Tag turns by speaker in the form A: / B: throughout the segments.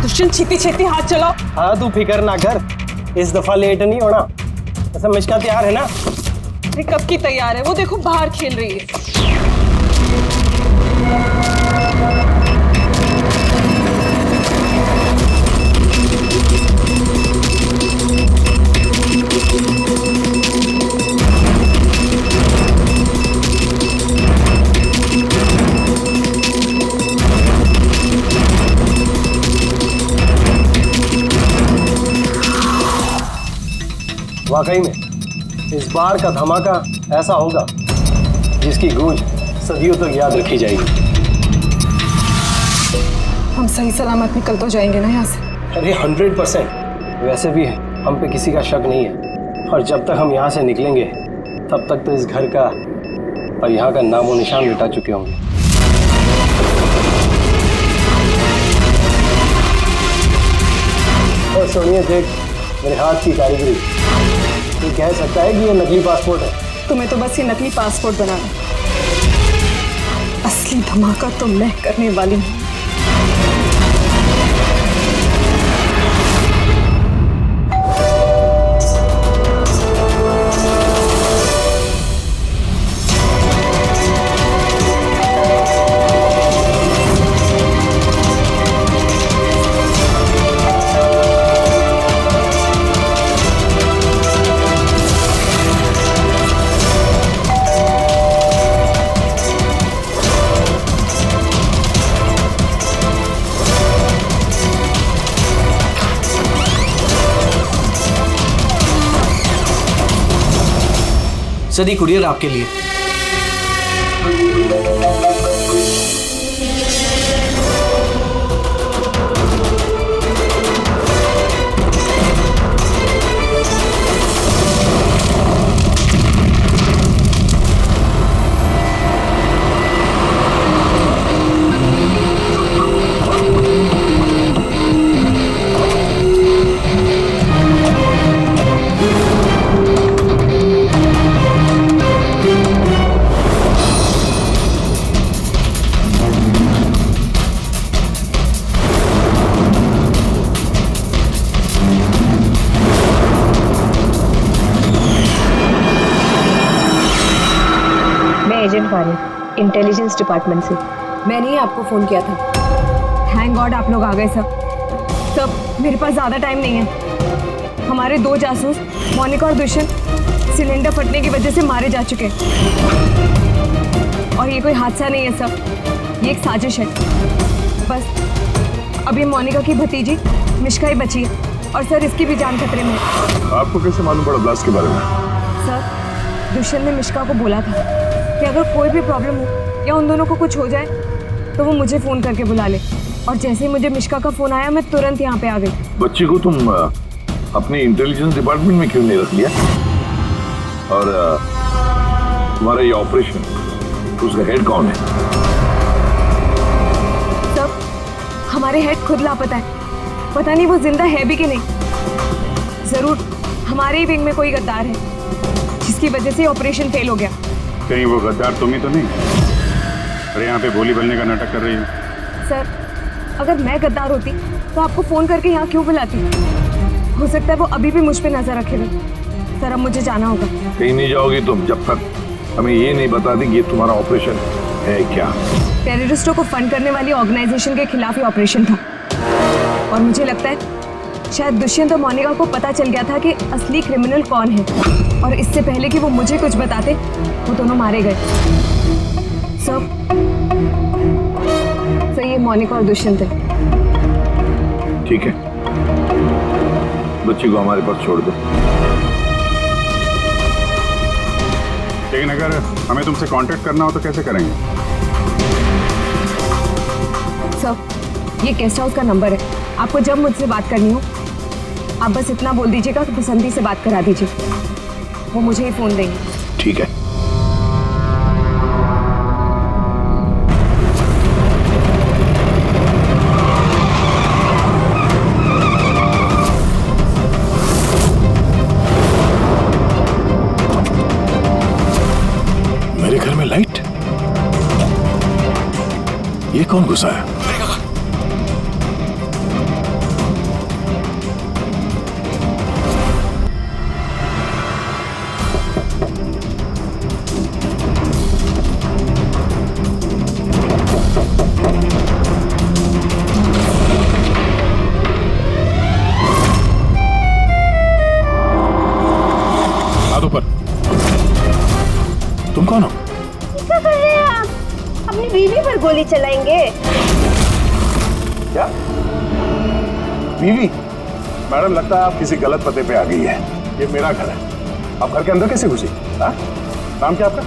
A: दुष्यंत छेती छेती हाथ चलाओ।
B: हाँ तू फिक्र ना कर, इस दफा लेट नहीं होना। ऐसा मिष्का तैयार है ना?
A: अरे कब की तैयार है, वो देखो बाहर खेल रही है।
B: वाकई में इस बार का धमाका ऐसा होगा जिसकी गूंज सदियों तक याद रखी जाएगी।
A: हम सही सलामत निकल तो जाएंगे ना यहाँ से?
B: अरे 100%। वैसे भी हम पे किसी का शक नहीं है, और जब तक हम यहाँ से निकलेंगे तब तक तो इस घर का और यहाँ का नामो निशान मिटा चुके होंगे। और सुनिए देख, मेरे हाथ की कारीगरी, तू कह सकता है कि ये नकली पासपोर्ट है।
A: तुम्हें तो बस ये नकली पासपोर्ट बनाना, असली धमाका तो मैं करने वाली हूँ।
C: सर ये कुरियर आपके लिए।
D: एजेंट फारिक, इंटेलिजेंस डिपार्टमेंट से।
A: मैंने ही आपको फोन किया था। थैंक गॉड आप लोग आ गए सब। मेरे पास ज्यादा टाइम नहीं है। हमारे 2 जासूस मोनिका और दुष्यंत सिलेंडर फटने की वजह से मारे जा चुके हैं। और ये कोई हादसा नहीं है सब, ये एक साजिश है। बस अभी मोनिका की भतीजी मिष्का ही बची है, और सर इसकी भी जान खतरे में है।
E: आपको कैसे मालूम पड़ा ब्लास्ट के बारे में?
A: सर दुष्यंत ने मिष्का को बोला था कि अगर कोई भी प्रॉब्लम हो या उन दोनों को कुछ हो जाए तो वो मुझे फोन करके बुला ले। और जैसे ही मुझे मिष्का का फोन आया मैं तुरंत यहाँ पे आ गई।
E: बच्ची को तुम अपने इंटेलिजेंस डिपार्टमेंट में क्यों नहीं रख लिया? और तुम्हारा ये ऑपरेशन, उसका हेड कौन है?
A: सब हमारे हेड खुद लापता है। पता नहीं वो जिंदा है भी कि नहीं। जरूर हमारे ही विंग में कोई गद्दार है जिसकी वजह से ऑपरेशन फेल हो गया।
F: कहीं वो गद्दार तुम ही तो नहीं? अरे यहाँ पे बोली बनने का नाटक कर रही हो।
A: सर अगर मैं गद्दार होती तो आपको फोन करके यहाँ क्यों बुलाती? हो सकता है वो अभी भी मुझ पे नजर रखे हुए। सर अब मुझे जाना होगा।
E: कहीं नहीं जाओगी तुम जब तक हमें ये नहीं बता दी कि ये तुम्हारा ऑपरेशन है क्या।
A: टेररिस्टों को फंड करने वाली ऑर्गेनाइजेशन के खिलाफ ही ऑपरेशन था। और मुझे लगता है शायद दुष्यंत और मोनिका को पता चल गया था कि असली क्रिमिनल कौन है, और इससे पहले कि वो मुझे कुछ बताते वो दोनों मारे गए। सर ये मोनिका और दुष्यंत है।
E: ठीक है, बच्ची को हमारे पास छोड़ दो।
F: लेकिन अगर हमें तुमसे कांटेक्ट करना हो तो कैसे करेंगे?
A: सर ये गेस्ट हाउस का नंबर है। आपको जब मुझसे बात करनी हो आप बस इतना बोल दीजिएगा कि बसंती से बात करा दीजिए, वो मुझे ही फोन देंगे।
E: ठीक है। मेरे घर में लाइट? ये कौन घुसा है?
G: चलाएंगे।
E: क्या बीवी? मैडम लगता है आप किसी गलत पते पे आ गई है। ये मेरा घर है, आप घर के अंदर कैसे घुसी? हाँ? नाम क्या आपका?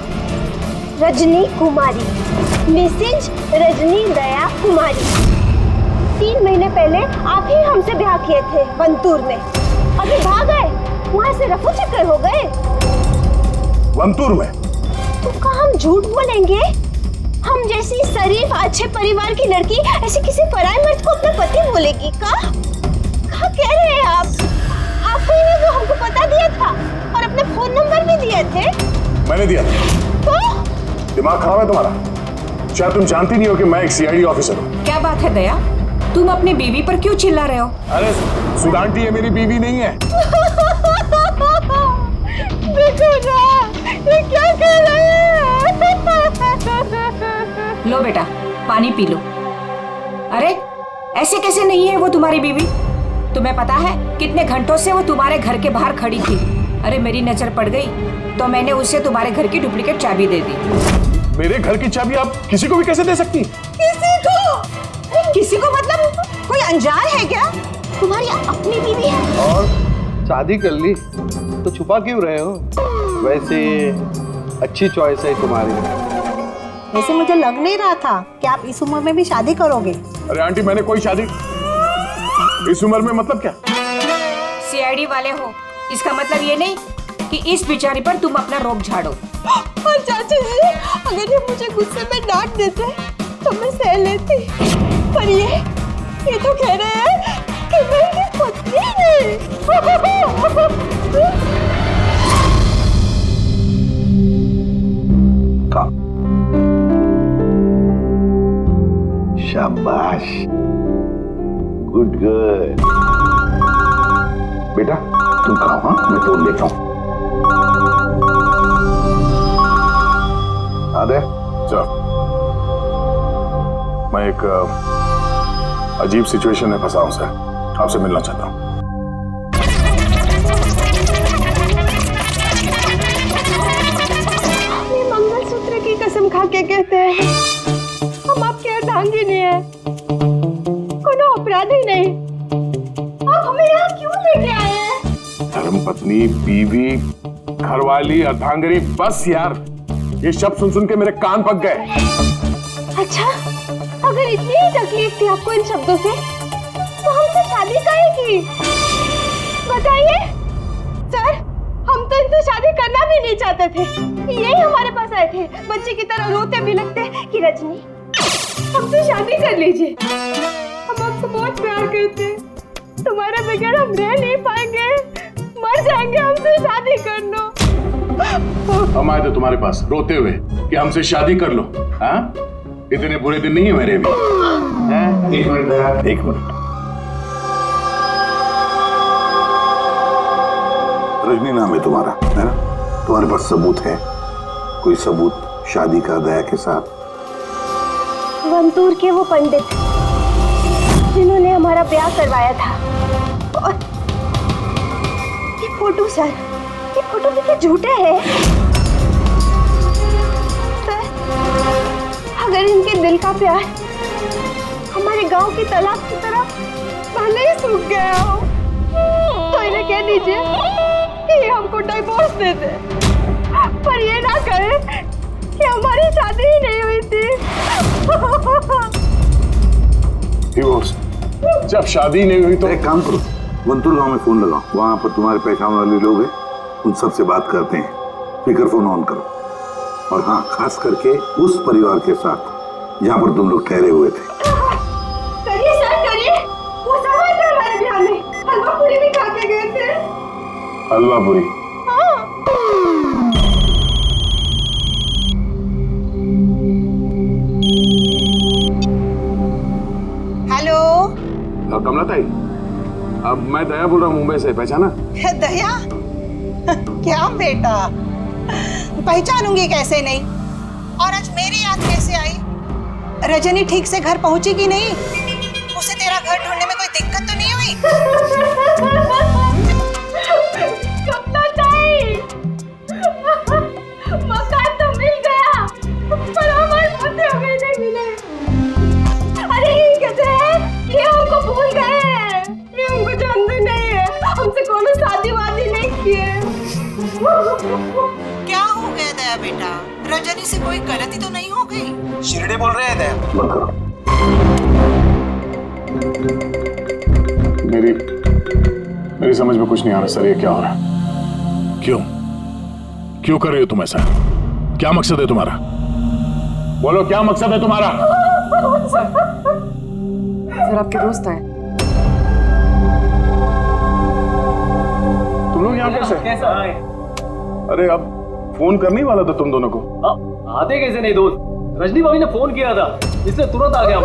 G: रजनी कुमारी, मिसेज रजनी दया कुमारी। 3 महीने पहले आप ही हमसे ब्याह किए थे वंतूर में। अभी भाग गए, वहाँ से रफू चक्कर हो गए।
E: वंतूर में?
G: तो हम झूठ बोलेंगे? हम जैसी शरीफ अच्छे परिवार की लड़की ऐसे किसी पराये मर्द को अपना पति बोलेगी? कहाँ कह रहे हैं आप? आपको ही नहीं तो हमको पता दिया था और अपने फोन नंबर भी दिए थे।
E: मैंने दिया था।
G: तो
E: दिमाग खराब है तुम्हारा? शायद तुम जानती नहीं हो कि मैं एक सीआईडी ऑफिसर हूँ।
A: क्या बात है दया, तुम अपनी बीवी पर क्यों चिल्ला रहे हो?
E: अरे सुधांटी ये मेरी बीवी नहीं है।
G: देखो ना, ये क्या कह रहे हैं?
A: लो बेटा, पानी पी लो। अरे ऐसे कैसे नहीं है वो तुम्हारी बीवी? तुम्हें पता है कितने घंटों से वो तुम्हारे घर के बाहर खड़ी थी। अरे मेरी नजर पड़ गई तो मैंने उसे तुम्हारे घर की डुप्लीकेट चाबी दे दी।
E: मेरे घर की चाबी आप किसी को भी कैसे दे सकती?
G: किसी को? किसी को मतलब कोई अनजान है क्या? तुम्हारी अपनी बीवी है।
H: और शादी कर ली तो छुपा क्यों रहे हो? वैसे अच्छी चॉइस है तुम्हारी।
I: वैसे मुझे लग नहीं रहा था कि आप इस उम्र में भी शादी करोगे।
E: अरे आंटी मैंने कोई शादी इस उम्र में मतलब क्या?
A: सीआईडी वाले हो, इसका मतलब ये नहीं कि इस बिचारी पर तुम अपना रोब झाड़ो।
G: और चाचा जी, अगर ये मुझे गुस्से में डांट देते तो मैं सह लेती, पर ये तो कह रहे हैं कि मैं इनकी पत्नी नहीं।
E: शाबाश, गुड गर्ल। बेटा तुम खाओ, हाँ मैं फोन लेता हूँ। आदे चलो, मैं एक अजीब सिचुएशन में फंसा हूं सर, आपसे मिलना चाहता हूँ।
G: ये मंगलसूत्र की कसम खा के कहते हैं हम आपके अर्धांगी नहीं है, कोनो अपराधी नहीं। आप हमें यहाँ क्यों लेके आए हैं?
E: धर्मपत्नी, बीवी, घरवाली, अर्धांगिनी, बस यार ये शब्द सुन सुन के मेरे कान पक गए।
G: अच्छा, अगर इतनी ही तकलीफ थी आपको इन शब्दों से, तो हमसे शादी काहे की? बताइए सर, हम तो इनसे शादी करना भी नहीं चाहते थे। यही हमारे पास आए थे, बच्चे की तरह रोते बिलखते कि रजनी हमसे शादी कर लीजिए, हम आपको बहुत प्यार करते हैं, तुम्हारे बगैर हम रह नहीं पाएंगे, मर जाएंगे, हमसे शादी कर लो।
E: हम आए थे तुम्हारे पास रोते हुए कि हमसे शादी कर लो। हाँ, इतने बुरे दिन नहीं है मेरे भी। एक मिनट, एक मिनट। रजनी नाम है तुम्हारा, है ना? तुम्हारे पास सबूत है? कोई सबूत शादी का दया के साथ?
G: वंतूर के वो पंडित जिन्होंने हमारा ब्याह करवाया था, और ये फोटो सर, ये फोटो कितने झूठे हैं सर। अगर इनके दिल का प्यार हमारे गांव की तालाब की तरह भले ही सूख गया हो, तो इन्हें कह दीजिए कि हमको डिवोर्स दे दे, पर ये ना कहे कि हमारी शादी ही नहीं हुई थी।
E: डिवोर्स? जब शादी नहीं हुई तो
J: एक काम करो, वंतूर गांव में फोन लगाओ, वहां पर तुम्हारे पहचान वाले लोग हैं, उन सबसे बात करते हैं। स्पीकर फोन ऑन करो, और हाँ, खास करके उस परिवार के साथ जहां पर तुम लोग ठहरे हुए थे।
G: करिए सर, करिए। वो सब आए थे हमारे ब्याह में, हलवा पूरी भी खा के गए थे।
E: हलवा पूरी?
I: हेलो
E: कमला ताई, अब मैं दया बोल रहा हूँ मुंबई से, पहचाना?
I: दया? क्या बेटा, पहचानूंगी कैसे नहीं? और आज मेरी याद कैसे आई? रजनी ठीक से घर पहुंची कि नहीं? उसे तेरा घर ढूंढने में कोई दिक्कत तो नहीं हुई?
G: कमला ताई, मकान तो मिल गया, पर हमारे पति हमें नहीं मिले।
I: रजनी से कोई गलती तो नहीं हो गई?
C: शिरडे बोल रहे हैं दया।
E: बंद करो।
F: मेरी समझ में कुछ नहीं आ रहा सर, ये क्या हो रहा है? क्यों कर रही हो तुम ऐसा? क्या मकसद है तुम्हारा? बोलो, क्या मकसद है तुम्हारा?
A: सर आपके दोस्त आए।
F: तुम लोग यहाँ कैसे आए? अरे अब फोन करने वाला था तुम दोनों को।
B: आते कैसे नहीं दोस्त? रजनी भाभी ने फोन किया था, इसलिए तुरंत आ गया।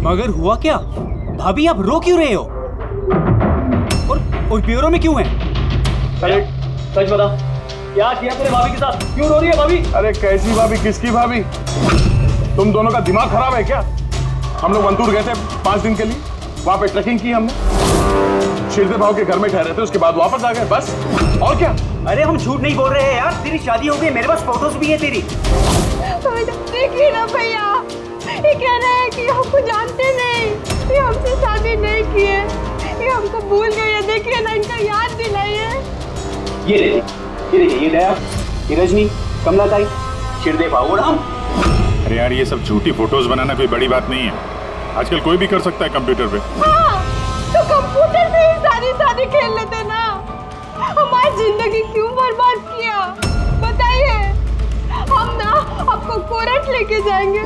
C: मगर हुआ क्या? भाभी आप रो क्यों रहे हो? और ब्यूरो में क्यों हैं?
B: अरे सच बता, क्या किया तेरे भाभी के साथ? क्यों रो रही है भाभी?
F: अरे कैसी भाभी, किसकी भाभी? तुम दोनों का दिमाग खराब है क्या? हम लोग वंतूर गए थे 5 दिन के लिए, वहां पे ट्रैकिंग की हमने, शिरदे भाव के घर में ठहरे थे, उसके बाद वापस आ गए, बस। और क्या?
C: अरे हम झूठ नहीं बोल रहे हैं यार, तेरी शादी हो गई, मेरे पास फोटोज भी है तेरी।
G: देखिए ना भैया, ये कह रहे हैं कि हमको जानते नहीं, ये हमसे शादी नहीं किए, ये हमको भूल गए हैं। देखिए ना, इनका याद दिलाइए।
C: ये देखिए, ये दया, ये रजनी, कमला ताई, शिरदे भाव और हम।
F: अरे यार, ये सब झूठी फोटोज बनाना कोई बड़ी बात नहीं है, आजकल कोई भी कर सकता है कंप्यूटर पे।
G: हाँ, तो कंप्यूटर से ही शादी खेल लेते ना। हमारी जिंदगी क्यों बर्बाद किया बताइए? हम ना आपको कोर्ट लेके जाएंगे।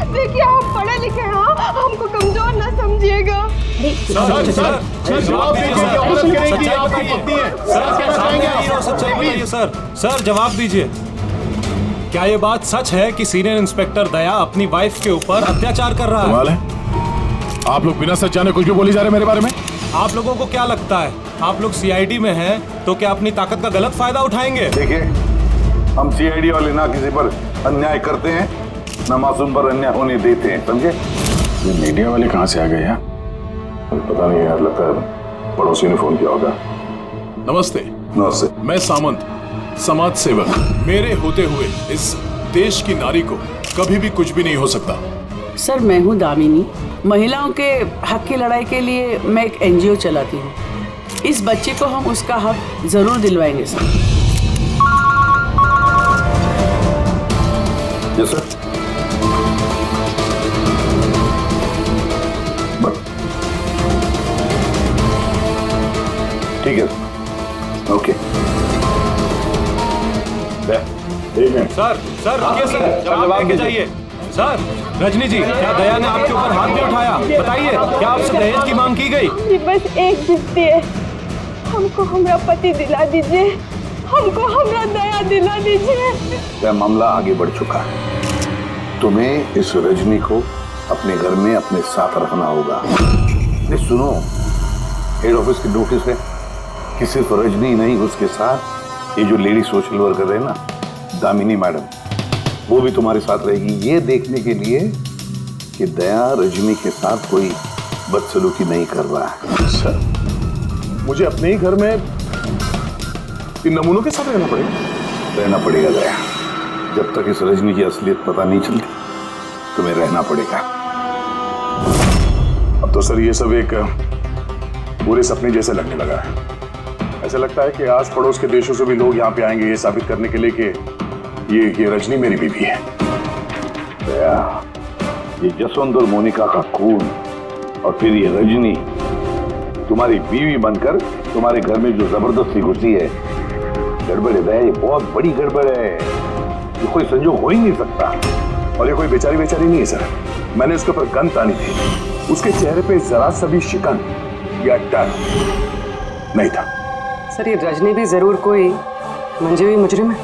G: देखिए, हम पढ़े लिखे हैं, हमको कमजोर ना समझिएगा।
K: सर जवाब दीजिए, क्या ये बात सच है कि सीनियर इंस्पेक्टर दया अपनी वाइफ के ऊपर अत्याचार कर रहा है?
F: आप लोग बिना सच जाने कुछ भी बोली जा रहे हैं मेरे बारे में।
K: आप लोगों को क्या लगता है, आप लोग सीआईडी में हैं तो क्या अपनी ताकत का गलत फायदा उठाएंगे?
E: देखिए, हम सीआईडी वाले ना किसी पर अन्याय करते हैं, ना मासूम पर अन्याय होने देते हैं, समझे?
F: ये मीडिया वाले कहाँ से आ गए यार? पता नहीं यार, लगता है पड़ोसी ने फोन किया होगा। नमस्ते।
E: नमस्ते।
F: मैं सामंत, समाज सेवक। मेरे होते हुए इस देश की नारी को कभी भी कुछ भी नहीं हो सकता।
L: सर, मैं हूँ दामिनी, महिलाओं के हक की लड़ाई के लिए मैं एक एनजीओ चलाती हूँ। इस बच्चे को हम उसका हक जरूर दिलवाएंगे सर।
E: Yes sir. ठीक है, ओके।
K: सर रुकिए सर, जवाब देके जाइए। सर, रजनी जी, क्या दया ने आपके ऊपर हाथ भी उठाया? बताइए, क्या आपसे दहेज की मांग की गई?
G: ये बस एक विनती है, हमको हमारा पति दिला दीजिए, हमको हमारा दया दिला दीजिए।
E: यह मामला आगे बढ़ चुका है, तुम्हें इस रजनी को अपने घर में अपने साथ रखना होगा। नहीं सुनो, हेड ऑफिस की नोटिस है कि सिर्फ रजनी नहीं, उसके साथ ये जो लेडी सोशल वर्कर है ना, दामिनी मैडम, वो भी तुम्हारे साथ रहेगी, ये देखने के लिए कि दया रजनी के साथ कोई बदसलूकी नहीं कर रहा है।
F: सर, मुझे अपने ही घर में इन नमूनों के साथ रहना
E: पड़ेगा दया। जब तक इस रजनी की असलियत पता नहीं चलती, तुम्हें रहना पड़ेगा।
F: अब तो सर ये सब एक पूरे सपने जैसे लगने लगा है। ऐसा लगता है कि आस पड़ोस के देशों से भी लोग यहाँ पे आएंगे ये साबित करने के लिए कि ये रजनी मेरी बीवी है।
E: दया, ये जसवंत और मोनिका का खून और फिर ये रजनी तुम्हारी बीवी बनकर तुम्हारे घर में जो जबरदस्ती घुसी है, गड़बड़ है दया, ये बहुत बड़ी गड़बड़ है, ये कोई संजोग हो ही नहीं सकता।
F: और ये कोई बेचारी नहीं है सर, मैंने उसके ऊपर गन तानी थी, उसके चेहरे पे जरा सा भी शिकन या डर नहीं था।
A: सर, ये रजनी भी जरूर कोई मंजे हुई मुजरिम है।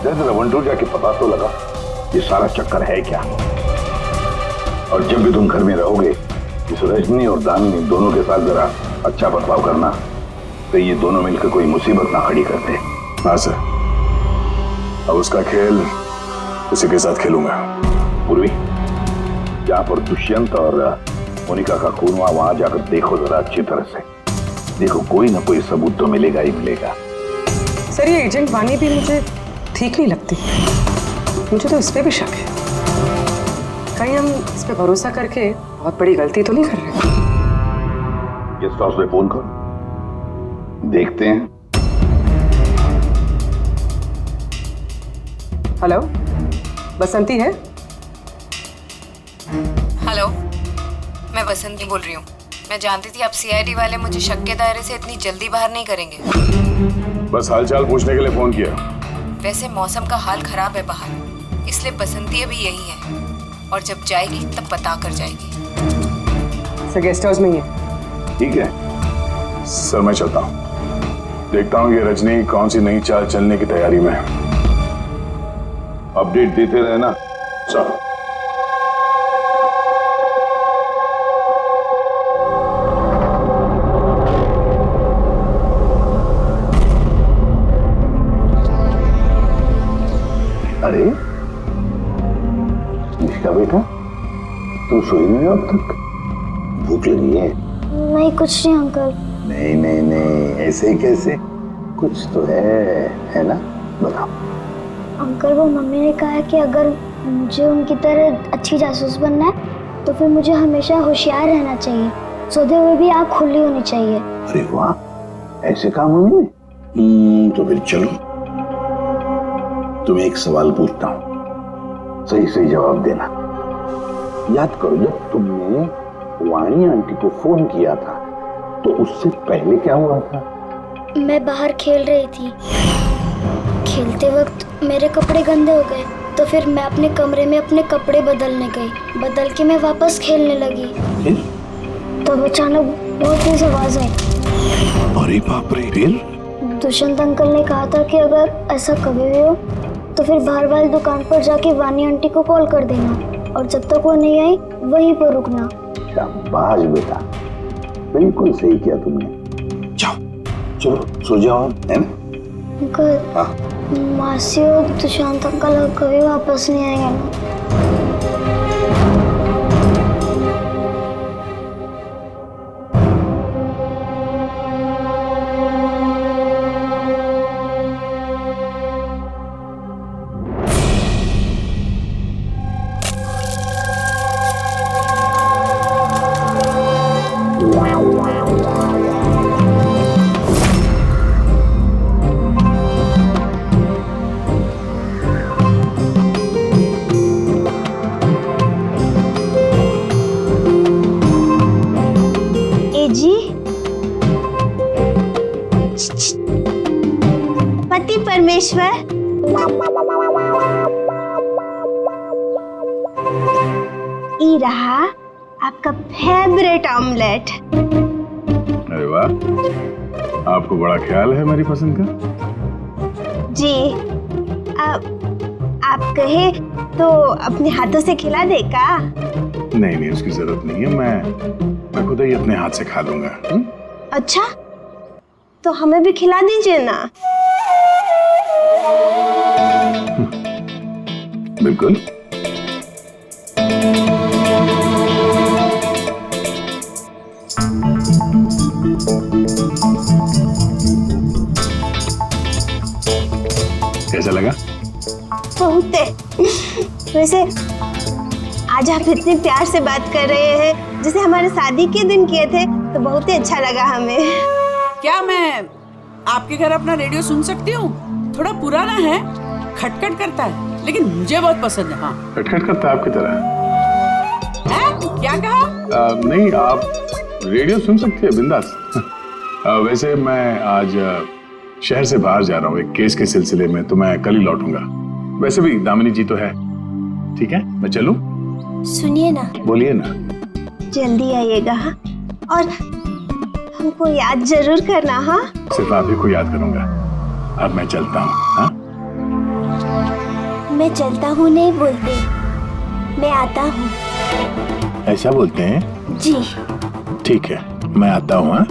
E: जरा वंटू जाके पता तो लगा ये सारा चक्कर है क्या। और जब भी तुम घर में रहोगे, इस रजनी और दामिनी दोनों के साथ जरा अच्छा बर्ताव करना, तो ये दोनों मिलकर कोई मुसीबत ना खड़ी करते।
F: हाँ सर, अब उसका खेल उसी के साथ खेलूंगा।
E: पूर्वी, जहाँ पर दुष्यंत और मोनिका का खून हुआ, वहां जाकर देखो जरा अच्छी तरह से। देखो, कोई ना कोई सबूत तो मिलेगा ही मिलेगा।
A: सर, ये एजेंट वानी भी मुझे ठीक नहीं लगती, मुझे तो इस पे भी शक है। कहीं हम इस पे भरोसा करके बहुत बड़ी गलती तो नहीं कर रहे?
E: गेस्ट हाउस में फोन करो, देखते हैं
A: हेलो, बसंती है?
M: हेलो, मैं बसंती बोल रही हूँ। मैं जानती थी आप सीआईडी वाले मुझे शक के दायरे से इतनी जल्दी बाहर नहीं करेंगे।
F: बस हालचाल पूछने के लिए फोन किया।
M: वैसे मौसम का हाल खराब है बाहर, इसलिए बसंती अभी यही है और जब जाएगी तब बता कर जाएगी।
A: सर गेस्ट हाउस में ही है।
F: ठीक है सर, मैं चलता हूँ। देखता हूँ ये रजनी कौन सी नई चाल चलने की तैयारी में है। अपडेट देते रहना। चलो।
J: अरे निष्ठा बेटा, तुम सोई नहीं हो अब तक? भूख लगी है?
G: नहीं कुछ नहीं अंकल।
J: नहीं नहीं नहीं, ऐसे ही कैसे? कुछ तो है ना? बताओ।
G: अंकल वो मम्मी ने कहा है कि अगर मुझे उनकी तरह अच्छी जासूस बनना है तो फिर मुझे हमेशा होशियार रहना चाहिए, सोते हुए भी आँख खुली होनी चाहिए।
J: अरे वाह, ऐसे काम मम्मी ने? तो फिर चलो, तुम्हें एक सवाल पूछता हूँ, सही सही जवाब देना। याद करो, जब तुमने वाणी आंटी को फोन किया था तो उससे पहले क्या हुआ था?
G: मैं बाहर खेल रही थी, खेलते वक्त मेरे कपड़े गंदे हो गए तो फिर मैं अपने कमरे में अपने कपड़े बदलने गई, बदल के मैं वापस खेलने लगी।
J: फिर?
G: तो अचानक बहुत तेज आवाज आई।
J: अरे बाप रे, फिर?
G: दुष्यंत अंकल ने कहा था कि अगर ऐसा कभी भी हो तो फिर बाहर वाली दुकान पर जाके वानी आंटी को कॉल कर देना और जब तक वो नहीं आई वहीं पर रुकना।
J: शाबाश बेटा, बिल्कुल सही किया तुमने। जाओ चलो सो जाओ, है ना?
G: अंकल,
J: हाँ?
G: मासी और दुष्यंत अंकल कभी वापस नहीं आएंगे ना? पति परमेश्वर, ई रहा आपका फेवरेट ऑमलेट।
F: अरे वाह, आपको बड़ा ख्याल है मेरी पसंद का।
G: जी, आप कहे तो अपने हाथों से खिला दे का?
F: नहीं नहीं, उसकी जरूरत नहीं है, मैं खुद ही अपने हाथ से खा लूंगा।
G: अच्छा, तो हमें भी खिला दीजिए ना।
F: बिल्कुल। कैसा लगा?
G: बहुत है। वैसे आज आप इतने प्यार से बात कर रहे हैं जैसे हमारे शादी के दिन किए थे, तो बहुत ही अच्छा लगा हमें।
L: क्या मैं आपके घर अपना रेडियो सुन सकती हूँ? थोड़ा पुराना है, खटखट करता है, लेकिन मुझे बहुत पसंद है। हाँ,
F: खटखट करता है आपकी तरह
L: है? क्या कहा?
F: नहीं, आप रेडियो सुन सकती है बिंदास। वैसे मैं आज शहर से बाहर जा रहा हूँ एक केस के सिलसिले में, तो मैं कल ही लौटूंगा। वैसे भी दामिनी जी तो है। ठीक है, मैं चलूं?
G: सुनिए ना।
F: बोलिए ना।
G: जल्दी आइएगा और हमको याद जरूर करना। हाँ,
F: सिर्फ आप ही को याद करूंगा। अब मैं चलता हूँ। हाँ?
G: मैं चलता हूँ नहीं बोलते, मैं आता हूँ।
F: ऐसा बोलते हैं?
G: जी।
F: ठीक है, मैं आता हूँ। हाँ?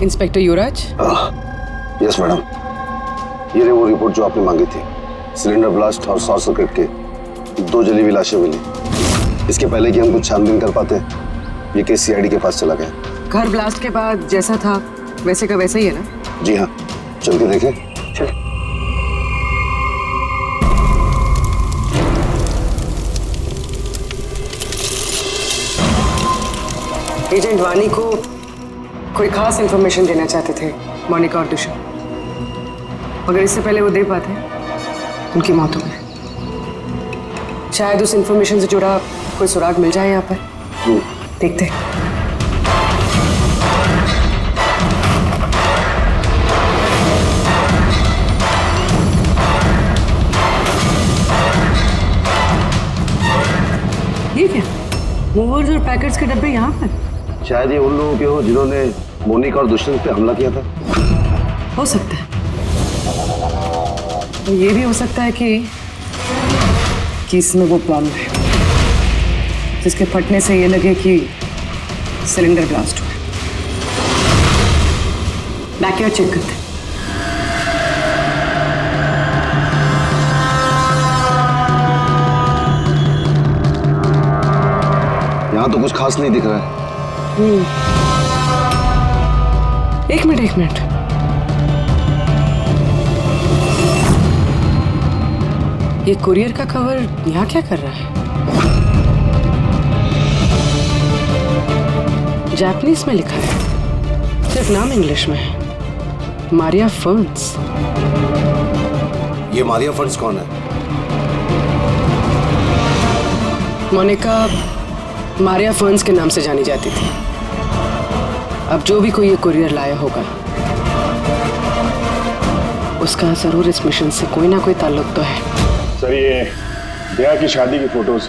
A: इंस्पेक्टर युवराज।
E: यस मैडम, ये रही वो रिपोर्ट जो आपने मांगी थी। सिलेंडर ब्लास्ट और शॉर्ट सर्किट के 2 जली हुई लाशें मिली। इसके पहले कि हम कुछ छानबीन कर पाते, ये केस सीआईडी के पास चला गया।
A: घर ब्लास्ट के बाद जैसा था वैसे का वैसा ही है ना?
E: जी हाँ, चल के देखें। चल।
A: एजेंट वानी को कोई खास इंफॉर्मेशन देना चाहते थे मोनिका और दुष्यंत। अगर इससे पहले वो दे पाते उनकी मौत हो गई। शायद उस इंफॉर्मेशन से जुड़ा कोई सुराग मिल जाए यहाँ पर। देखते हैं। ये क्या मूवर्स और पैकेट्स के डब्बे यहाँ पर?
E: शायद ये उन लोगों के हो जिन्होंने मोनिका और दुष्यंत पे हमला किया था।
A: हो सकता है। और ये भी हो सकता है कि इसमें वो बॉम्ब है जिसके फटने से ये लगे कि सिलेंडर ब्लास्ट हुआ। बैकयार्ड चेक करते हैं।
E: यहाँ तो कुछ खास नहीं दिख रहा है।
A: एक मिनट। ये कुरियर का कवर यहाँ क्या कर रहा है? जापानीज में लिखा है, सिर्फ नाम इंग्लिश में है, मारिया फर्न्स।
E: ये मारिया फर्न्स कौन है?
A: मोनिका मारिया फर्न्स के नाम से जानी जाती थी। अब जो भी कोई ये कुरियर लाया होगा उसका जरूर इस मिशन से कोई ना कोई ताल्लुक तो है।
F: सर ये दया की शादी की फोटोज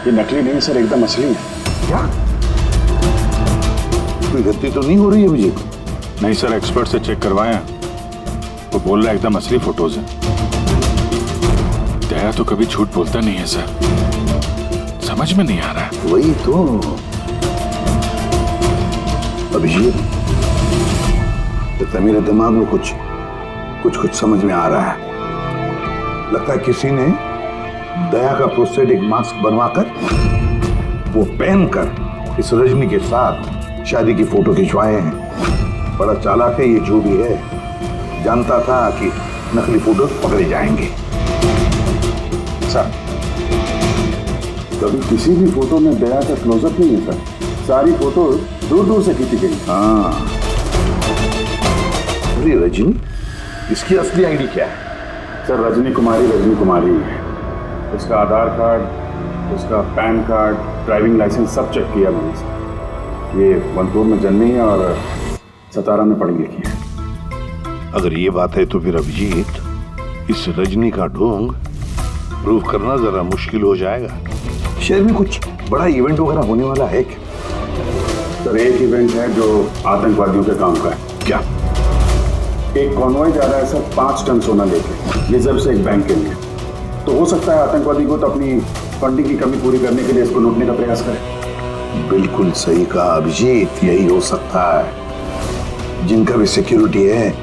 F: ये नकली नहीं सर, एकदम असली है।
E: क्या? कोई गलती तो नहीं हो रही है अभिजीत?
F: नहीं सर, एक्सपर्ट से चेक करवाया, वो बोल रहा है एकदम असली फोटोज है। दया तो कभी झूठ बोलता नहीं है सर, समझ में नहीं आ रहा है।
E: वही तो अभिजीत, तो मेरे दिमाग में कुछ समझ में आ रहा है। लगता है किसी ने दया का प्रोस्थेटिक मास्क बनवाकर वो पहनकर इस रजनी के साथ शादी की फोटो खिंचवाए हैं। बड़ा चालाक है ये जो भी है, जानता था कि नकली फोटो पकड़े जाएंगे।
F: सर कभी किसी भी फोटो में दया का क्लोजअप नहीं है सर, सारी फोटो दूर से खींची गई।
E: हाँ, अरे रजनी, इसकी असली आईडी क्या है?
F: सर रजनी कुमारी है। उसका आधार कार्ड, उसका पैन कार्ड, ड्राइविंग लाइसेंस सब चेक किया मैंने सर। ये वनपुर में जन्मी है और सतारा में पढ़ी लिखी है।
E: अगर ये बात है तो फिर अभिजीत, इस रजनी का ढोंग प्रूव करना जरा मुश्किल हो जाएगा। शहर में कुछ बड़ा इवेंट वगैरह होने वाला है क्या?
F: सर एक इवेंट है जो आतंकवादियों के काम का है।
E: क्या?
F: एक कॉन्वॉय जा रहा है सर 5 टन सोना लेके रिजर्व से एक बैंक के लिए। तो हो सकता है आतंकवादी को तो अपनी फंडिंग की कमी पूरी करने के लिए इसको लूटने का प्रयास करें।
E: बिल्कुल सही कहा अभिजीत, यही हो सकता है। जिनका भी सिक्योरिटी है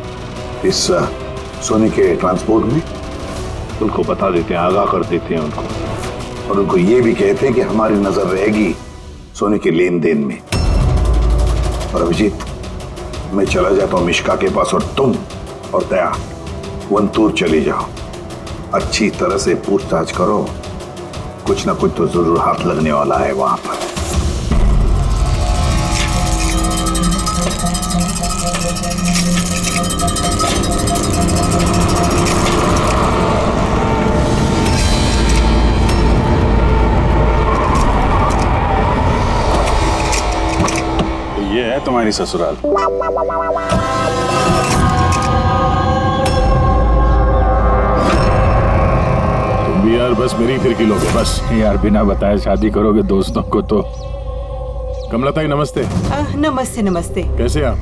E: इस सोने के ट्रांसपोर्ट में, उनको बता देते हैं, आगाह कर देते हैं उनको, और उनको ये भी कहते हैं कि हमारी नजर रहेगी सोने के लेन देन में। और अभिजीत, मैं चला जाता हूं मिश्का के पास, और तुम और दया वंतूर चले जाओ। अच्छी तरह से पूछताछ करो, कुछ ना कुछ तो जरूर हाथ लगने वाला है वहां पर।
F: ये है तुम्हारी ससुराल। तुम भी यार बस मेरी फिरकी लोगे बस। यार बिना बताए शादी करोगे दोस्तों को तो। कमलताई नमस्ते।
I: नमस्ते।
F: कैसे आप?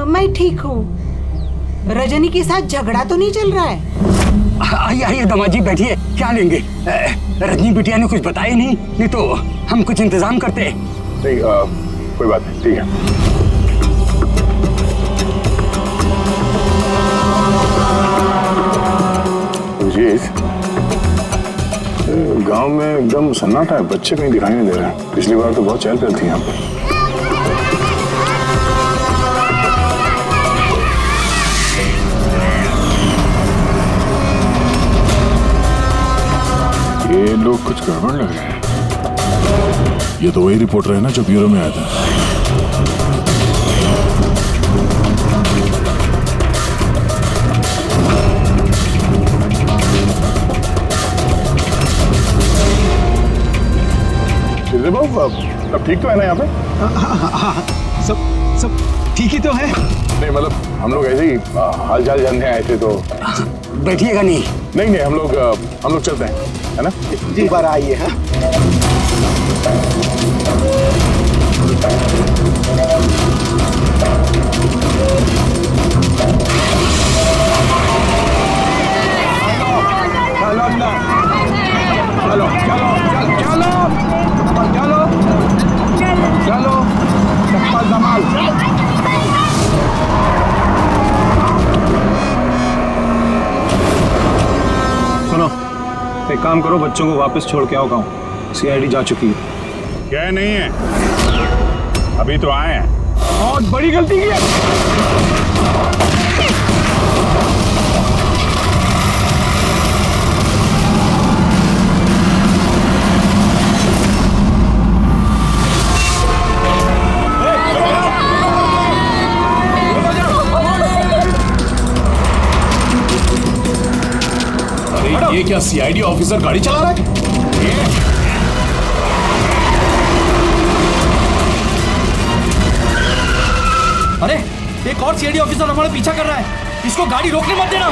I: मैं ठीक हूँ। रजनी के साथ झगड़ा तो नहीं चल रहा है?
N: आइए दामाद जी बैठिए, क्या लेंगे? रजनी बिटिया ने कुछ बताया नहीं तो हम कुछ इंतजाम करते।
F: नहीं कोई बात नहीं, ठीक है। गांव में एकदम सन्नाटा है, बच्चे कहीं दिखाई नहीं दे रहे हैं। पिछली बार तो बहुत चहल पहल थी यहाँ पे। ये लोग कुछ गड़बड़ लग रहे हैं। ये तो वही रिपोर्टर है ना जो ब्यूरो में आया था। बताओ सब ठीक तो है ना यहाँ पे?
N: सब ठीक ही तो है।
F: नहीं मतलब हम लोग ऐसे ही हाल चाल जानने आए थे तो।
N: बैठिएगा नहीं?
F: नहीं हम लोग चलते हैं, है ना?
N: जी बार आइए। हाँ
F: चलो चप्पल संभाल।
K: सुनो, एक काम करो, बच्चों को वापस छोड़ के आओ गाँव। सीआईडी जा चुकी है।
F: क्या नहीं है, अभी तो आए हैं। बहुत बड़ी गलती की है।
K: ये क्या सीआईडी ऑफिसर गाड़ी चला रहा है?
O: अरे एक और सीआईडी ऑफिसर हमारा पीछा कर रहा है, इसको गाड़ी रोकने मत देना।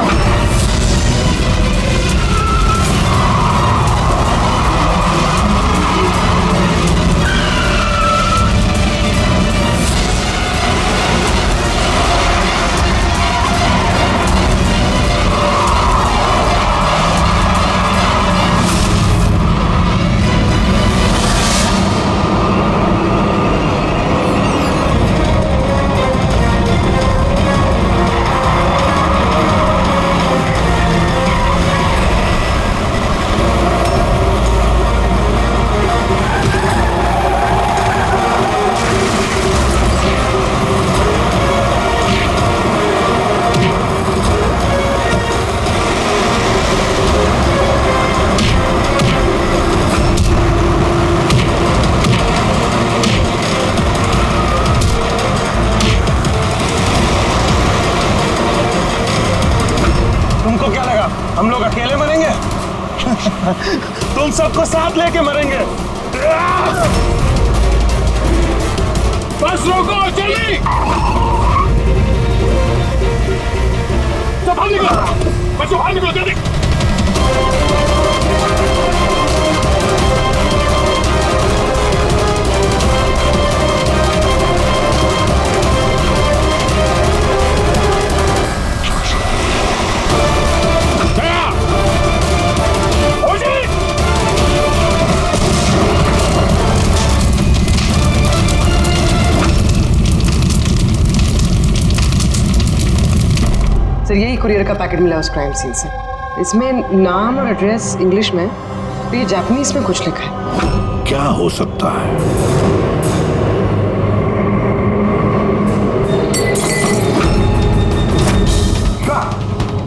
F: हम लोग अकेले मरेंगे? तुम सबको साथ लेके मरेंगे। बस रोको, जल्दी! सब बाहर निकलो, बच्चों बाहर निकलो जल्दी!
A: सर यही कुरियर का पैकेट मिला उस क्राइम सीन से। इसमें नाम और एड्रेस इंग्लिश में, तो ये जापानीज में कुछ लिखा है।
E: क्या हो सकता है?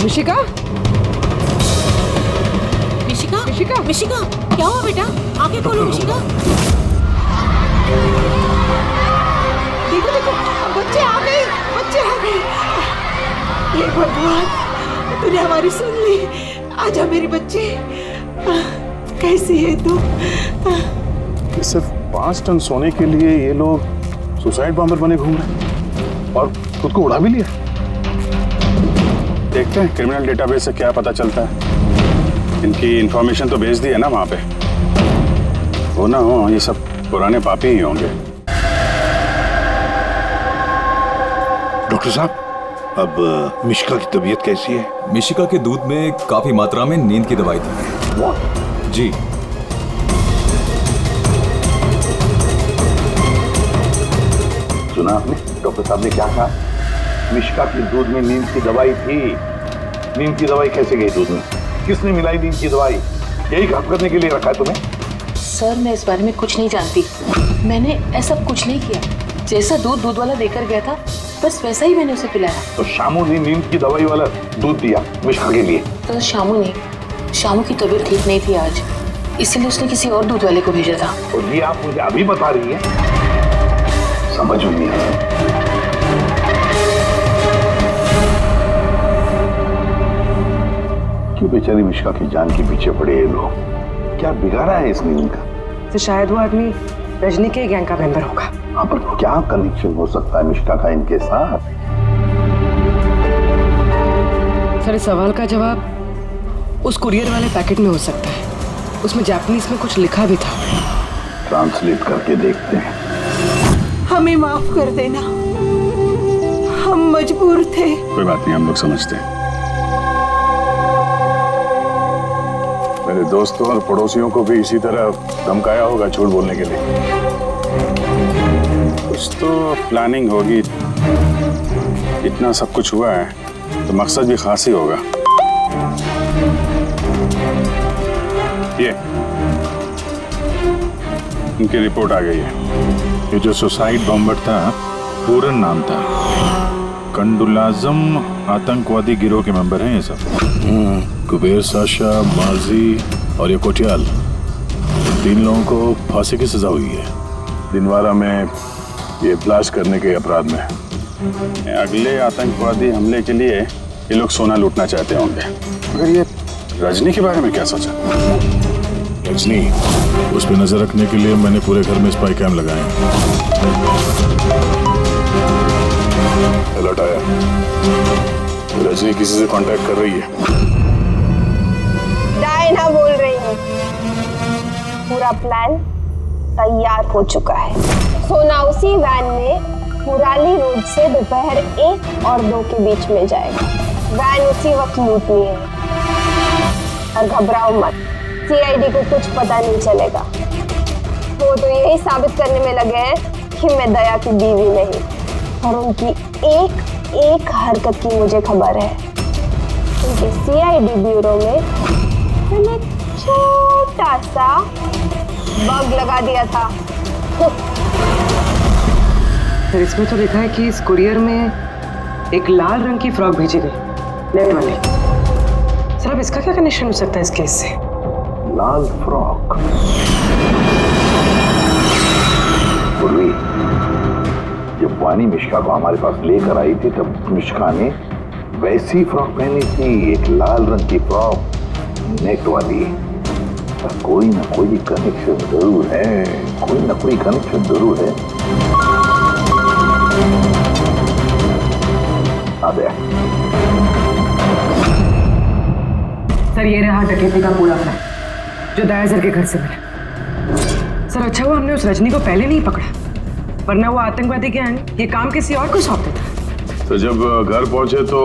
A: मिशिका?
P: मिशिका? मिशिका? मिशिका? क्या हुआ बेटा? आंखें खोलो मिशिका।
I: देखो देखो, बच्चे आ गए, बच्चे आ गए। ये भगवान, तूने हमारी सुन ली। आजा मेरी बच्चे, कैसी है तू?
F: सिर्फ 5 टन सोने के लिए ये लोग सुसाइड बॉम्बर बने घूम रहे हैं और खुद को उड़ा भी लिया। देखते हैं क्रिमिनल डेटाबेस से क्या पता चलता है। इनकी इंफॉर्मेशन तो भेज दी है ना वहां पे। हो ना हो, ये सब पुराने पापी ही होंगे।
E: डॉक्टर साहब, अब मिशिका की तबीयत कैसी है?
Q: मिशिका के दूध में काफी मात्रा में नींद की दवाई थी। जी।
J: सुना आपने डॉक्टर साहब ने क्या कहा? मिशिका की दूध में नींद की दवाई थी। नींद की दवाई कैसे गई दूध में? किसने मिलाई नींद की दवाई? यही काम करने के लिए रखा है तुम्हें?
P: सर मैं इस बारे में कुछ नहीं जानती, मैंने ऐसा कुछ नहीं किया। जैसा दूध वाला देकर गया था बस वैसा ही मैंने उसे पिलाया।
J: तो शामू ने नींद की दवाई वाला दूध दिया मिशिका के लिए?
P: तो शामू की तबीयत ठीक नहीं थी आज, इसलिए उसने किसी और दूध वाले को भेजा था।
J: और ये आप मुझे अभी बता रही है? समझ में नहीं आ रहा। क्यों बेचारी मिशिका की जान के पीछे पड़े ये लोग? क्या बिगाड़ा है इस नींद का?
A: तो शायद वो आदमी
L: रजनी के गैंग का मेंबर होगा।
E: हाँ, पर क्या कनेक्शन हो सकता है मिश्का का इनके साथ?
L: सर, इस सवाल का जवाब उस कुरियर वाले पैकेट में हो सकता है। उसमें जापानीज में कुछ लिखा भी था।
E: ट्रांसलेट करके देखते हैं।
I: हमें माफ कर देना, हम मजबूर थे।
F: कोई बात नहीं, हम लोग समझते हैं। मेरे दोस्तों और पड़ोसियों को भी इसी तरह धमकाया होगा झूठ बोलने के लिए। कुछ तो प्लानिंग होगी। इतना सब कुछ हुआ है तो मकसद भी खास ही होगा। ये इनकी रिपोर्ट आ गई है। ये जो सुसाइड बॉम्बर था, पूरन नाम था, कंडुलाजम आतंकवादी गिरोह के मेंबर हैं ये सब। कुबेर साशा, माजी और ये कोटियाल, 3 लोगों को फांसी की सजा हुई है दिनवारा में ये ब्लास्ट करने के अपराध में। अगले आतंकवादी हमले के लिए ये लोग सोना लूटना चाहते होंगे। मगर ये रजनी के बारे में क्या सोचा?
K: रजनी, उस पर नजर रखने के लिए मैंने पूरे घर में स्पाई कैम लगाए। अलर्ट आया, रजनी किसी से कांटेक्ट कर रही है।
G: डायना बोल रही है। पूरा प्लान तैयार हो चुका है। सोना उसी वैन में मुराली रोड से दोपहर 1 और 2 के बीच में जाएगा। वैन उसी वक्त लूटनी है। और घबराओ मत, सीआईडी को कुछ पता नहीं चलेगा। वो तो यही साबित करने में लगे हैं कि मैं दया की बीवी नहीं, और उनकी एक हरकत की मुझे खबर है। उनके सीआईडी ब्यूरो में मैंने छोटा सा बग लगा दिया था।
L: सर, इसमें तो लिखा है कि इस कुरियर में एक लाल रंग की फ्रॉक भेजी गई, नेट वाली। सर, अब इसका क्या कनेक्शन हो सकता है इस केस से?
E: लाल फ्रॉक? पूर्वी, जब वानी मिश्का को हमारे पास लेकर आई थी तब मिश्का ने वैसी फ्रॉक पहनी थी, एक लाल रंग की फ्रॉक, नेट वाली। कोई ना कोई कनेक्शन जरूर है, कोई ना कोई कनेक्शन जरूर है।
L: सर, ये रहा डकैती का पूरा प्लान जो दया सर के घर से मिला। सर, अच्छा हुआ हमने उस रजनी को पहले नहीं पकड़ा, वरना वो आतंकवादी गैंग ये काम किसी और को सौंप देता।
F: तो जब घर पहुंचे तो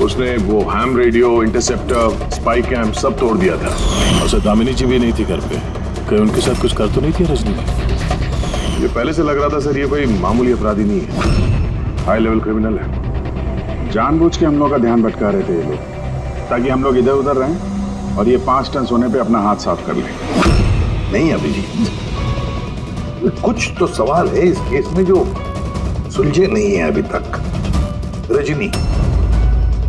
F: उसने वो ham radio, interceptor, spy cam सब तोड़ दिया था।
K: और सर, दामिनी जी भी नहीं थी घर पे। कहीं उनके साथ कुछ कर तो नहीं थी रजनी ने?
F: ये पहले से लग रहा था सर, ये कोई मामूली अपराधी नहीं है, हाई लेवल क्रिमिनल है। जानबूझ के हम लोग का ध्यान भटका रहे थे ये लोग, ताकि हम लोग इधर उधर रहें और ये 5 टन सोने पे अपना हाथ साफ कर लें।
E: नहीं अभिजीत, कुछ तो सवाल है इस केस में जो सुलझे नहीं है अभी तक। रजनी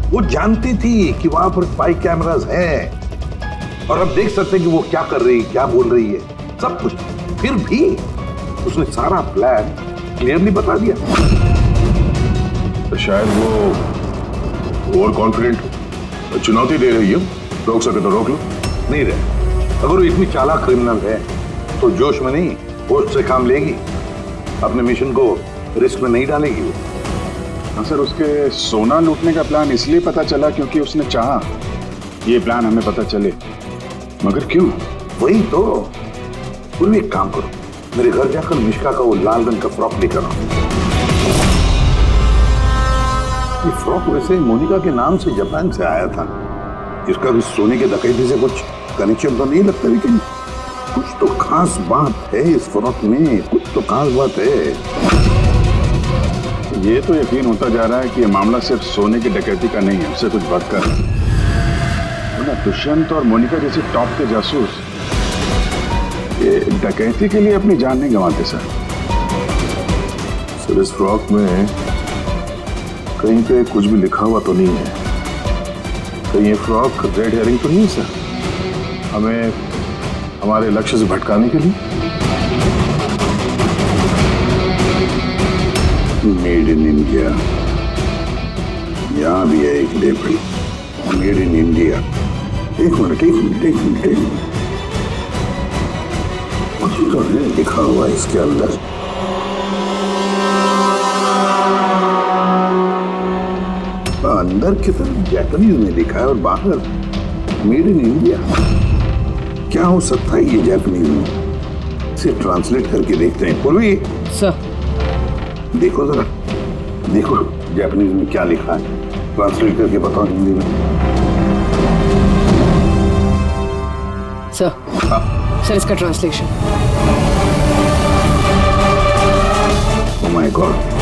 E: वो जानती थी कि वहां पर स्पाई कैमरास हैं और हम देख सकते हैं कि वो क्या कर रही है, क्या बोल रही है, सब कुछ। फिर भी उसने सारा प्लान क्लियरली बता दिया।
F: तो शायद वो ओवर कॉन्फिडेंट चुनौती दे रही है। रोक सके तो रोक लो।
E: नहीं रहे, अगर वो इतनी चालाक क्रिमिनल है तो जोश में नहीं, होश से काम लेगी, अपने मिशन को रिस्क में नहीं डालेगी वो।
F: हाँ सर, उसके सोना लूटने का प्लान इसलिए पता चला क्योंकि उसने चाहा ये प्लान हमें पता चले। मगर क्यों?
E: वही तो। तुम एक काम करो, मेरे घर जाकर मिश्का का वो लाल रंग का फ्रॉक लेकर आओ। ये फ्रॉक वैसे मोनिका के नाम से जापान से आया था। इसका भी सोने के डकैती से कुछ कनेक्शन तो नहीं लगता, लेकिन कुछ तो खास बात है इस फ्रॉक में, कुछ तो खास बात है।
F: ये तो यकीन होता जा रहा है कि ये मामला सिर्फ सोने की डकैती का नहीं है, उससे कुछ बढ़कर है। दुष्यंत और मोनिका जैसे टॉप के जासूस ये डकैती के लिए अपनी जान नहीं गंवाते सर।
K: सर, इस फ्रॉक में कहीं पे कुछ भी लिखा हुआ तो नहीं है? कहीं ये फ्रॉक रेड हेयरिंग तो नहीं है सर, हमें हमारे लक्ष्य से भटकाने के लिए?
E: मेड इन इंडिया, यहाँ भी है एक लेबल, मेड इन इंडिया। एक मिनट।
J: तो है लिखा हुआ इसके अंदर। अंदर की तरफ जापानीज में लिखा है और बाहर मेड इन इंडिया। क्या हो सकता है ये जापानीज में? इसे ट्रांसलेट करके देखते हैं। पूर्वी
O: सर,
J: देखो जरा, देखो जापानीज में क्या लिखा है, ट्रांसलेट करके बताओ हिंदी में।
L: सर इसका ट्रांसलेशन।
J: Oh my God.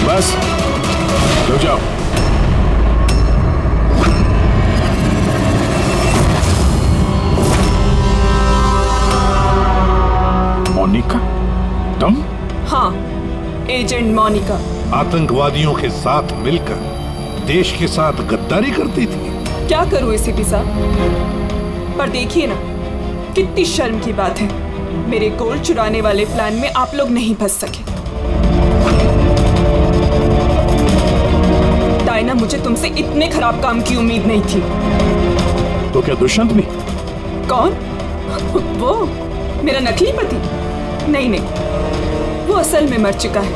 K: बस रुक जाओ। मोनिका तुम?
A: हाँ, एजेंट मोनिका।
K: आतंकवादियों के साथ मिलकर देश के साथ गद्दारी करती थी।
A: क्या करूं एसीपी साहब, पर देखिए ना, कितनी शर्म की बात है, मेरे गोल्ड चुराने वाले प्लान में आप लोग नहीं फंस सके। डायना, मुझे तुमसे इतने खराब काम की उम्मीद नहीं थी।
K: तो क्या दुष्यंत भी?
A: कौन? वो मेरा नकली पति? नहीं नहीं, वो असल में मर चुका है।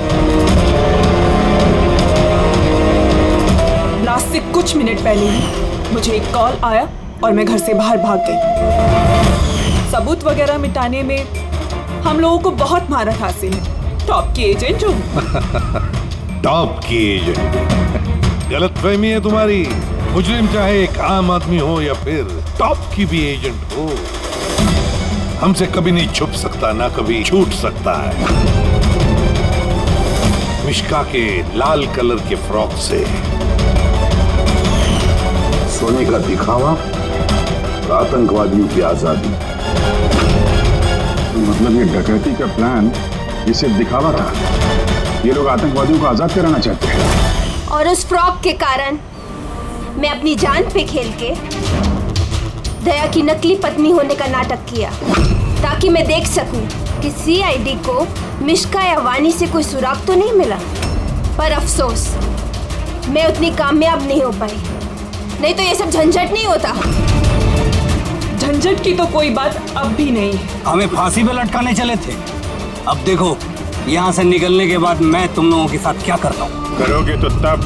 A: लास्ट से कुछ मिनट पहले ही मुझे एक कॉल आया और मैं घर से बाहर भाग गई। सबूत वगैरह मिटाने में हम लोगों को बहुत महारत हासिल है। टॉप की एजेंट हूँ।
K: टॉप की एजेंट? गलतफहमी है तुम्हारी। मुजरिम चाहे एक आम आदमी हो या फिर टॉप की भी एजेंट हो, हमसे कभी नहीं छुप सकता, ना कभी छूट सकता है। मिश्का के लाल कलर के फ्रॉक से
J: सोने का दिखावा और आतंकवादियों की आजादी।
K: मतलब ये डकैती का प्लान ये सिर्फ दिखावा था? ये लोग आतंकवादियों को आजाद कराना चाहते हैं।
G: और उस फ्रॉक के कारण मैं अपनी जान पे खेल के दया की नकली पत्नी होने का नाटक किया, ताकि मैं देख सकूं कि सीआईडी को मिश्का या वानी से कोई सुराग तो नहीं मिला। पर अफसोस, मैं उतनी कामयाब नहीं हो पाई, नहीं तो ये सब झंझट नहीं होता।
A: झंझट की तो कोई बात अब भी नहीं है।
N: हमें फांसी पे लटकाने चले थे, अब देखो यहाँ से निकलने के बाद मैं तुम लोगों के साथ क्या करता हूँ।
K: करोगे तो तब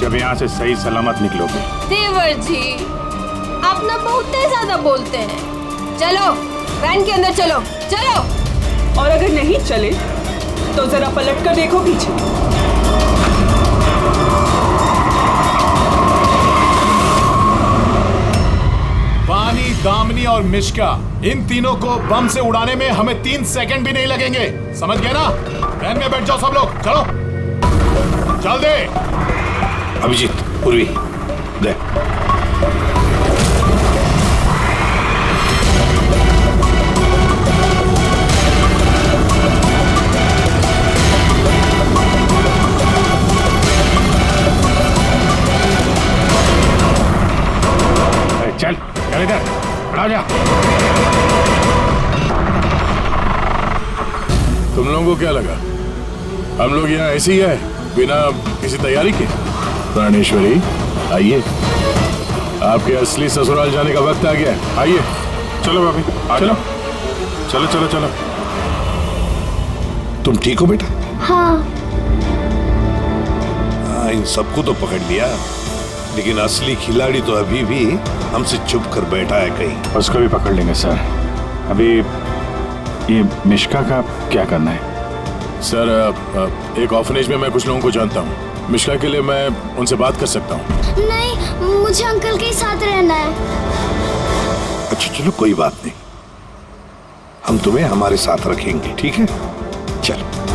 K: जब यहाँ से सही सलामत निकलोगे।
G: देवर जी, आप ना बहुत ज्यादा बोलते हैं। चलो वैन के अंदर चलो, चलो।
A: और अगर नहीं चले तो जरा पलट कर देखो पीछे।
F: वानी, दामिनी और मिश्का, इन तीनों को बम से उड़ाने में हमें 3 सेकंड भी नहीं लगेंगे। समझ गए ना? वैन में बैठ जाओ सब लोग, चलो चल दे।
K: अभिजीत, पूर्वी, दे। चल इधर, खड़ा जा। तुम लोगों को क्या लगा हम लोग यहाँ ऐसे ही है बिना किसी तैयारी के? प्राणेश्वरी आइए, आपके असली ससुराल जाने का वक्त आ गया है। आइए।
F: चलो भाभी,
K: चलो
F: चलो चलो चलो।
J: तुम ठीक हो बेटा?
G: हाँ।
J: इन सबको तो पकड़ लिया, लेकिन असली खिलाड़ी तो अभी भी हमसे छुप कर बैठा है कहीं।
K: उसको भी पकड़ लेंगे सर। अभी ये मिश्का का क्या करना है? सर एक ऑर्फनेज में मैं कुछ लोगों को जानता हूँ, मिश्का के लिए मैं उनसे बात कर सकता हूँ।
G: नहीं, मुझे अंकल के साथ रहना है।
J: अच्छा चलो कोई बात नहीं, हम तुम्हें हमारे साथ रखेंगे, ठीक है? चलो।